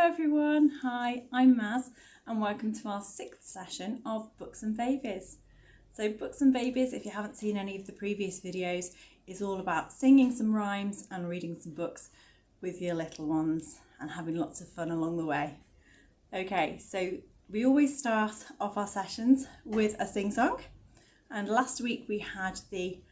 everyone, hi, I'm Maz and welcome to our 6th session of Books and Babies. So Books and Babies, if you haven't seen any of the previous videos, is all about singing some rhymes and reading some books with your little ones and having lots of fun along the way. Okay, so we always start off our sessions with a sing-song, and last week we had the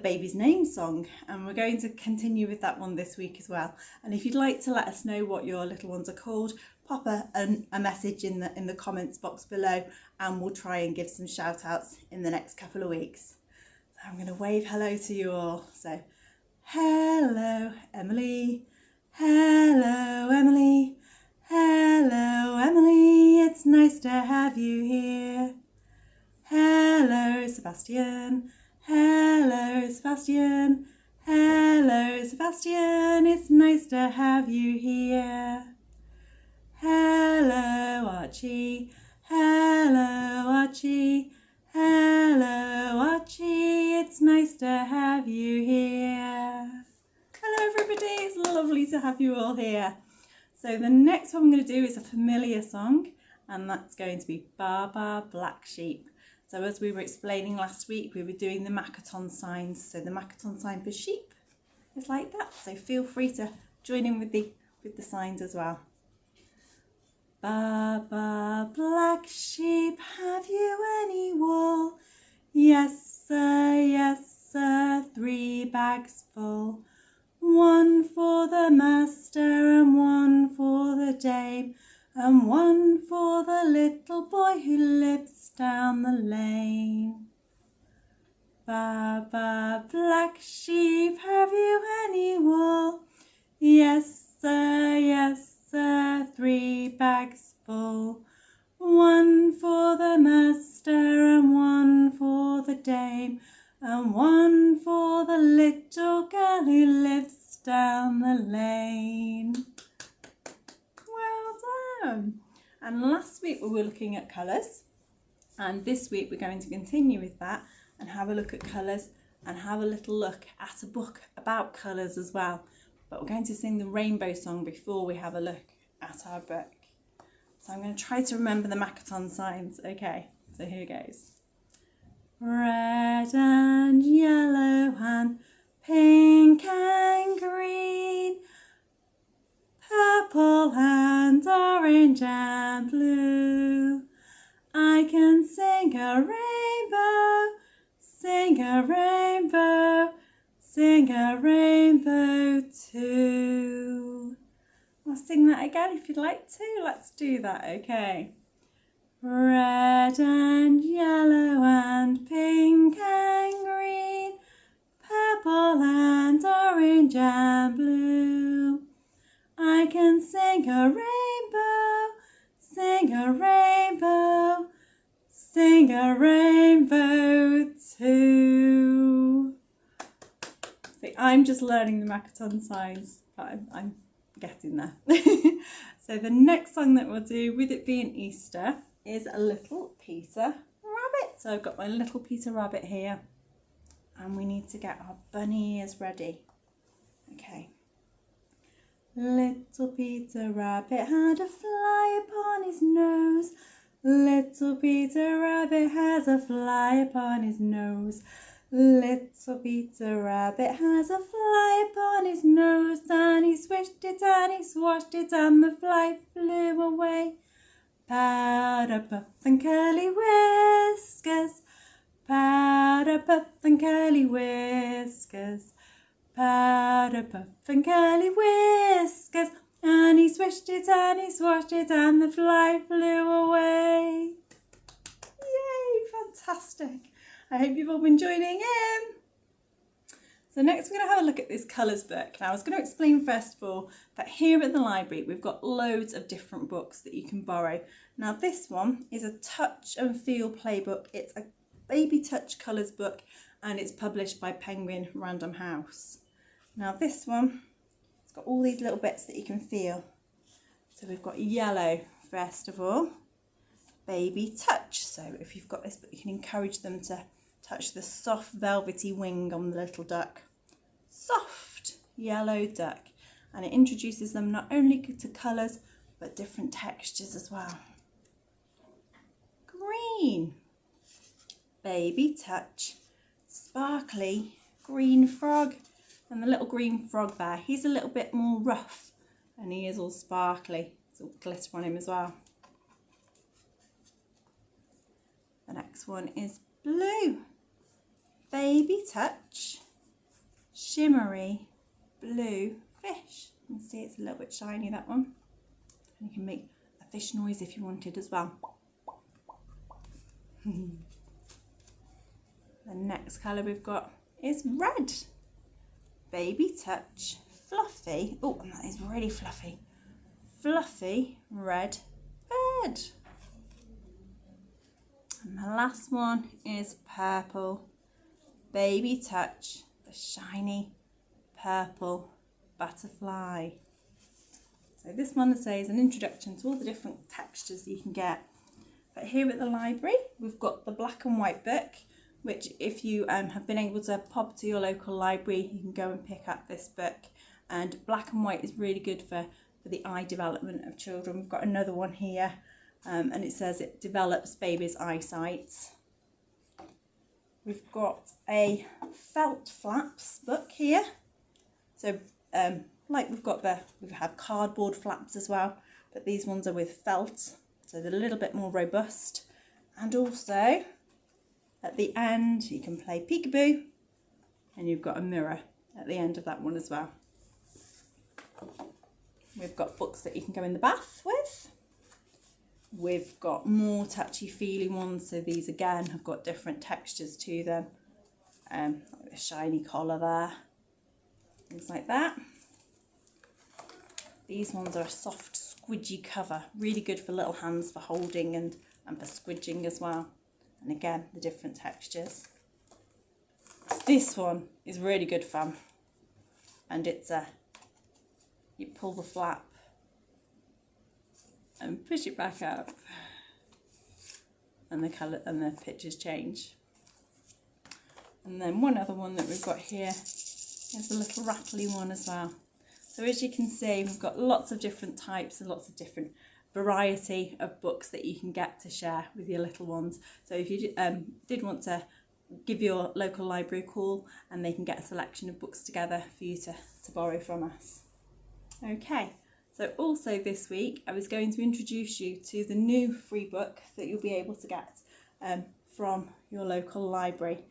baby's name song, and we're going to continue with that one this week as well. And if you'd like to let us know what your little ones are called, pop a message in the comments box below and we'll try and give some shout outs in the next couple of weeks. So I'm going to wave hello to you all. So hello Emily, hello Emily, hello Emily, it's nice to have you here. Hello Sebastian, hello Sebastian, hello Sebastian, it's nice to have you here. Hello Archie, hello Archie, hello Archie, it's nice to have you here. Hello everybody, it's lovely to have you all here. So the next one I'm going to do is a familiar song, and that's going to be Baba Black Sheep. So as we were explaining last week, we were doing the Makaton signs. So the Makaton sign for sheep is like that. So feel free to join in with the signs as well. Baba black sheep, have you any wool? Yes sir, 3 bags full. 1 for the master and 1 for the dame, and 1 for the little boy who lives down the lane. Baba black sheep, have you any wool? Yes sir, 3 bags full. 1 for the master and 1 for the dame, and 1 for the little girl who lives down the lane. Well done! And last week we were looking at colours, and this week we're going to continue with that and have a look at colours and have a little look at a book about colours as well. But we're going to sing the rainbow song before we have a look at our book. So I'm going to try to remember the Makaton signs. Okay, so here goes. Red and yellow and pink and green, purple and orange and blue. I can sing a rainbow, sing a rainbow, sing a rainbow too. I'll sing that again if you'd like to. Let's do that, okay. Red and yellow and pink and green, purple and orange and blue. I can sing a rainbow, sing a rainbow, sing a rainbow too. See, I'm just learning the Makaton signs, but I'm getting there. So the next song that we'll do, with it being Easter, is a Little Peter Rabbit. So I've got my Little Peter Rabbit here, and we need to get our bunny ears ready. Okay. Little Peter Rabbit had a fly upon his nose. Little Peter Rabbit has a fly upon his nose. Little Peter Rabbit has a fly upon his nose, and he swished it and he swashed it, and the fly flew away. Powder puff and curly whiskers, powder puff and curly whiskers, powder puff and curly whiskers, and he swished it and he swashed it, and the fly flew away. Yay, fantastic. I hope you've all been joining in. So next we're going to have a look at this colours book. Now I was going to explain first of all that here at the library we've got loads of different books that you can borrow. Now this one is a touch and feel playbook. It's a baby touch colours book, and it's published by Penguin Random House. Now this one, it's got all these little bits that you can feel. So we've got yellow first of all, baby touch. So if you've got this book, you can encourage them to touch the soft velvety wing on the little duck. Soft yellow duck. And it introduces them not only to colours but different textures as well. Green, baby touch, sparkly green frog. And the little green frog there, he's a little bit more rough and he is all sparkly. There's all glitter on him as well. The next one is blue, baby touch, shimmery blue fish. You can see it's a little bit shiny, that one. And you can make a fish noise if you wanted as well. The next colour we've got is red, baby touch, fluffy. Oh, and that is really fluffy. Fluffy red bird. And the last one is purple, baby touch, the shiny purple butterfly. So this one says an introduction to all the different textures you can get. But here at the library, we've got the black and white book, which if you have been able to pop to your local library, you can go and pick up this book. And black and white is really good for the eye development of children. We've got another one here, and it says it develops baby's eyesight. We've got a felt flaps book here. So like we have cardboard flaps as well, but these ones are with felt, so they're a little bit more robust. And also at the end you can play peekaboo, and you've got a mirror at the end of that one as well. We've got books that you can go in the bath with. We've got more touchy-feely ones, so these again have got different textures to them. Like the shiny collar there, things like that. These ones are a soft squidgy cover, really good for little hands for holding and for squidging as well. And again, the different textures. This one is really good fun, and it's you pull the flap and push it back up, and the colour and the pictures change. And then one other one that we've got here is a little rattly one as well. So as you can see, we've got lots of different types and lots of different variety of books that you can get to share with your little ones. So if you did want to give your local library a call, and they can get a selection of books together for you to borrow from us. Okay, so also this week I was going to introduce you to the new free book that you'll be able to get from your local library.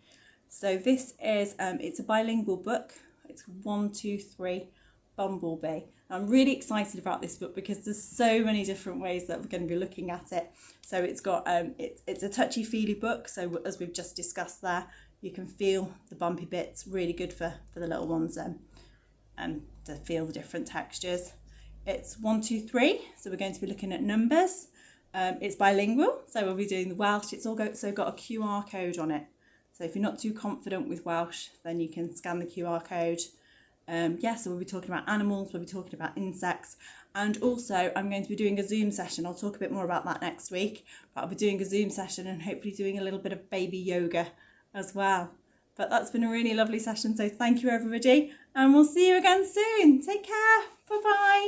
So this is, it's a bilingual book. It's 1, 2, 3 Bumblebee. I'm really excited about this book because there's so many different ways that we're going to be looking at it. So it's got it's a touchy-feely book. So as we've just discussed there, you can feel the bumpy bits. Really good for the little ones to feel the different textures. It's 1, 2, 3. So we're going to be looking at numbers. It's bilingual, so we'll be doing the Welsh. It's also got a QR code on it. So if you're not too confident with Welsh, then you can scan the QR code. So we'll be talking about animals, we'll be talking about insects, and also I'm going to be doing a Zoom session. I'll talk a bit more about that next week, but I'll be doing a Zoom session and hopefully doing a little bit of baby yoga as well. But that's been a really lovely session, so thank you everybody, and we'll see you again soon. Take care, bye bye.